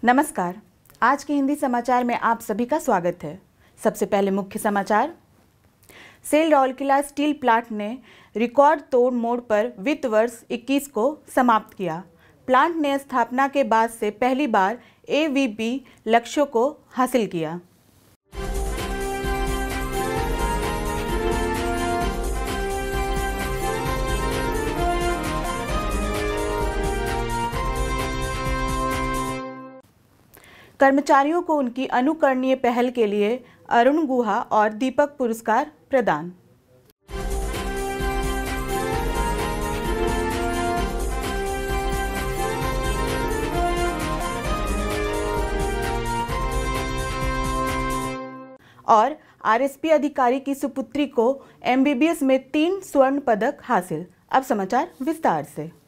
नमस्कार। आज के हिंदी समाचार में आप सभी का स्वागत है। सबसे पहले मुख्य समाचार। सेल राउरकेला स्टील प्लांट ने रिकॉर्ड तोड़ मोड़ पर वित्त वर्ष 21 को समाप्त किया। प्लांट ने स्थापना के बाद से पहली बार एवीपी लक्ष्यों को हासिल किया। कर्मचारियों को उनकी अनुकरणीय पहल के लिए अरुण गुहा और दीपक पुरस्कार प्रदान। और आरएसपी अधिकारी की सुपुत्री को एमबीबीएस में 3 स्वर्ण पदक हासिल। अब समाचार विस्तार से।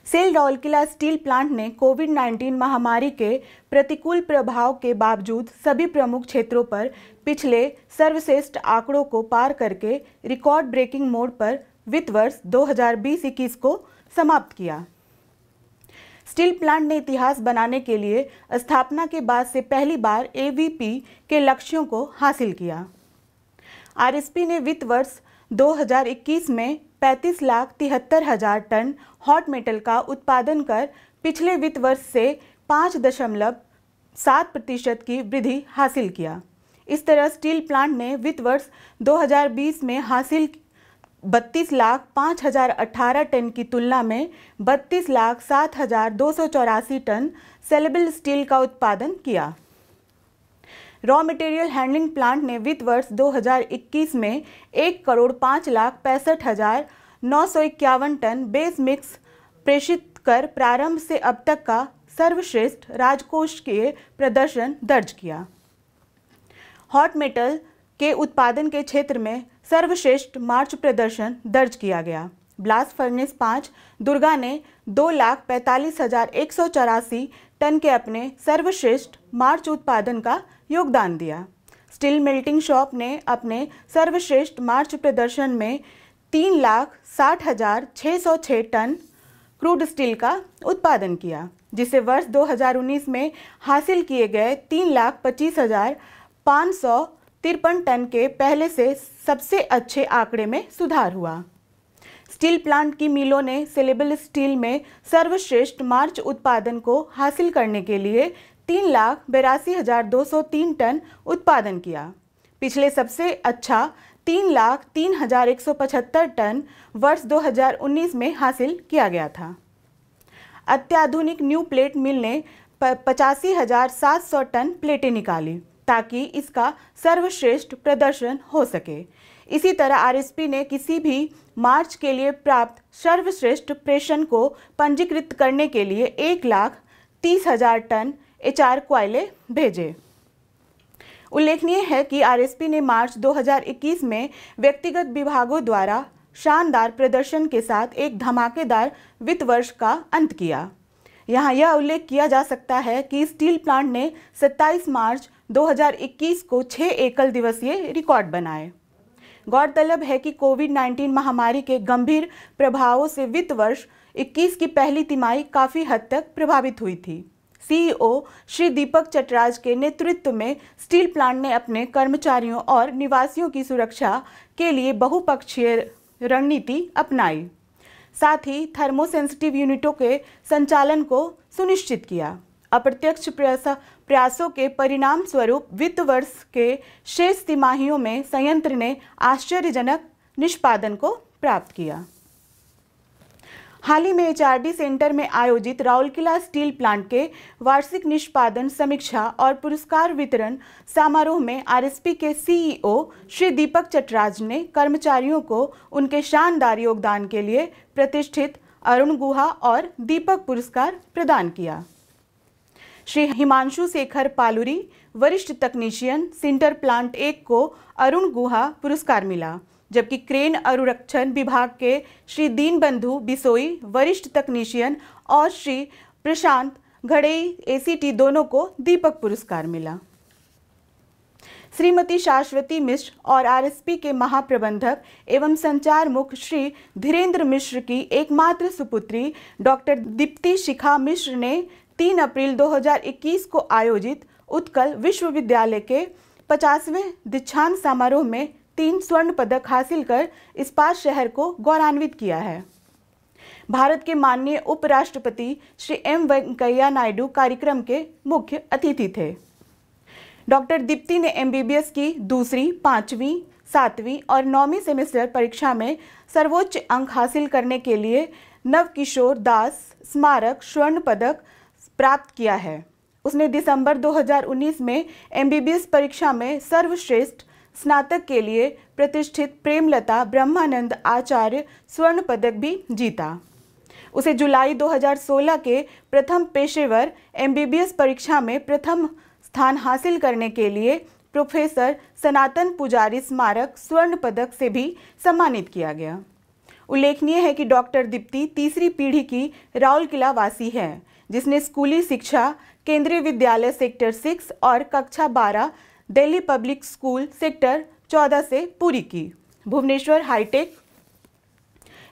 सेल राउरकेला स्टील प्लांट ने कोविड-19 महामारी के प्रतिकूल प्रभाव के बावजूद सभी प्रमुख क्षेत्रों पर पिछले सर्वश्रेष्ठ आंकड़ों को पार करके रिकॉर्ड ब्रेकिंग मोड पर वित्त वर्ष 2020-21 को समाप्त किया। स्टील प्लांट ने इतिहास बनाने के लिए स्थापना के बाद से पहली बार एवीपी के लक्ष्यों को हासिल किया। आरएसपी ने वित्त वर्ष 2021 में 35,73,000 टन हॉट मेटल का उत्पादन कर पिछले वित्त वर्ष से 5.7% की वृद्धि हासिल किया। इस तरह स्टील प्लांट ने वित्त वर्ष 2020 में हासिल 32,05,018 टन की तुलना में 32,07,284 टन सेलेबल स्टील का उत्पादन किया। रॉ मटेरियल हैंडलिंग प्लांट ने वित्त वर्ष 2021 में 1,65,65,951 टन बेस मिक्स प्रेषित कर प्रारंभ से अब तक का सर्वश्रेष्ठ राजकोषीय प्रदर्शन दर्ज किया। हॉट मेटल के उत्पादन के क्षेत्र में सर्वश्रेष्ठ मार्च प्रदर्शन दर्ज किया गया। ब्लास्ट फर्नेस 5 दुर्गा ने 2,45,184 टन के अपने सर्वश्रेष्ठ मार्च उत्पादन का योगदान दिया। स्टील मेल्टिंग शॉप ने अपने सर्वश्रेष्ठ मार्च प्रदर्शन में 3,60,606 टन क्रूड स्टील का उत्पादन किया, जिसे वर्ष 2019 में हासिल किए गए 3,25,553 टन के पहले से सबसे अच्छे आंकड़े में सुधार हुआ। स्टील प्लांट की मिलों ने सेलेबल स्टील में सर्वश्रेष्ठ मार्च उत्पादन को हासिल करने के लिए 3,82,203 टन उत्पादन किया। पिछले सबसे अच्छा 3,03,175 टन वर्ष 2019 में हासिल किया गया था। अत्याधुनिक न्यू प्लेट मिल ने 85,700 टन प्लेटें निकाली ताकि इसका सर्वश्रेष्ठ प्रदर्शन हो सके। इसी तरह आरएसपी ने किसी भी मार्च के लिए प्राप्त सर्वश्रेष्ठ प्रेषण को पंजीकृत करने के लिए 1,30,000 टन एचआर कोयले भेजे। उल्लेखनीय है कि आरएसपी ने मार्च 2021 में व्यक्तिगत विभागों द्वारा शानदार प्रदर्शन के साथ एक धमाकेदार वित्त वर्ष का अंत किया। यहाँ यह उल्लेख किया जा सकता है कि स्टील प्लांट ने 27 मार्च 2021 को 6 एकल दिवसीय रिकॉर्ड बनाए। गौरतलब है कि कोविड-19 महामारी के गंभीर प्रभावों से वित्त वर्ष 21 की पहली तिमाही काफ़ी हद तक प्रभावित हुई थी। सीईओ श्री दीपक चटराज के नेतृत्व में स्टील प्लांट ने अपने कर्मचारियों और निवासियों की सुरक्षा के लिए बहुपक्षीय रणनीति अपनाई। साथ ही थर्मोसेंसिटिव यूनिटों के संचालन को सुनिश्चित किया। अप्रत्यक्ष प्रयासों के परिणाम स्वरूप वित्त वर्ष के शेष तिमाहियों में संयंत्र ने आश्चर्यजनक निष्पादन को प्राप्त किया। हाल ही में एचआरडी सेंटर में आयोजित राउरकेला स्टील प्लांट के वार्षिक निष्पादन समीक्षा और पुरस्कार वितरण समारोह में आरएसपी के सीईओ श्री दीपक चटराज ने कर्मचारियों को उनके शानदार योगदान के लिए प्रतिष्ठित अरुण गुहा और दीपक पुरस्कार प्रदान किया। श्री हिमांशु शेखर पालुरी वरिष्ठ तकनीशियन सिंटर प्लांट 1 को अरुण गुहा पुरस्कार मिला, जबकि क्रेन अनुरक्षण विभाग के श्री दीनबंधु बिसोई वरिष्ठ तकनीशियन और श्री प्रशांत घड़ई एसीटी दोनों को दीपक पुरस्कार मिला। श्रीमती शाश्वती मिश्र और आरएसपी के महाप्रबंधक एवं संचार मुख्य श्री धीरेन्द्र मिश्र की एकमात्र सुपुत्री डॉक्टर दीप्ति शिखा मिश्र ने 3 अप्रैल 2021 को आयोजित उत्कल विश्वविद्यालय के 50वें दीक्षांत समारोह में 3 स्वर्ण पदक हासिल कर इस्पात शहर को गौरवान्वित किया है। भारत के माननीय उपराष्ट्रपति श्री एम वेंकैया नायडू कार्यक्रम के मुख्य अतिथि थे। डॉक्टर दीप्ति ने एमबीबीएस की दूसरी, 5वीं, 7वीं और 9वीं सेमेस्टर परीक्षा में सर्वोच्च अंक हासिल करने के लिए नवकिशोर दास स्मारक स्वर्ण पदक प्राप्त किया है। उसने दिसंबर 2019 में एमबीबीएस परीक्षा में सर्वश्रेष्ठ स्नातक के लिए प्रतिष्ठित प्रेमलता ब्रह्मानंद आचार्य स्वर्ण पदक भी जीता। उसे जुलाई 2016 के प्रथम पेशेवर एमबीबीएस परीक्षा में प्रथम स्थान हासिल करने के लिए प्रोफेसर सनातन पुजारी स्मारक स्वर्ण पदक से भी सम्मानित किया गया। उल्लेखनीय है कि डॉक्टर दीप्ति तीसरी पीढ़ी की राउरकेला वासी है, जिसने स्कूली शिक्षा केंद्रीय विद्यालय सेक्टर 6 और कक्षा 12 दिल्ली पब्लिक स्कूल सेक्टर 14 से पूरी की। भुवनेश्वर हाईटेक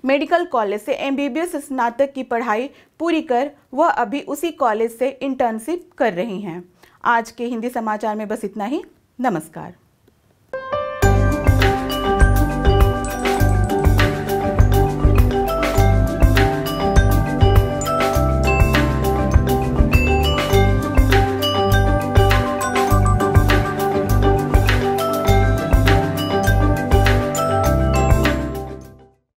मेडिकल कॉलेज से एमबीबीएस स्नातक की पढ़ाई पूरी कर वह अभी उसी कॉलेज से इंटर्नशिप कर रही हैं। आज के हिंदी समाचार में बस इतना ही। नमस्कार।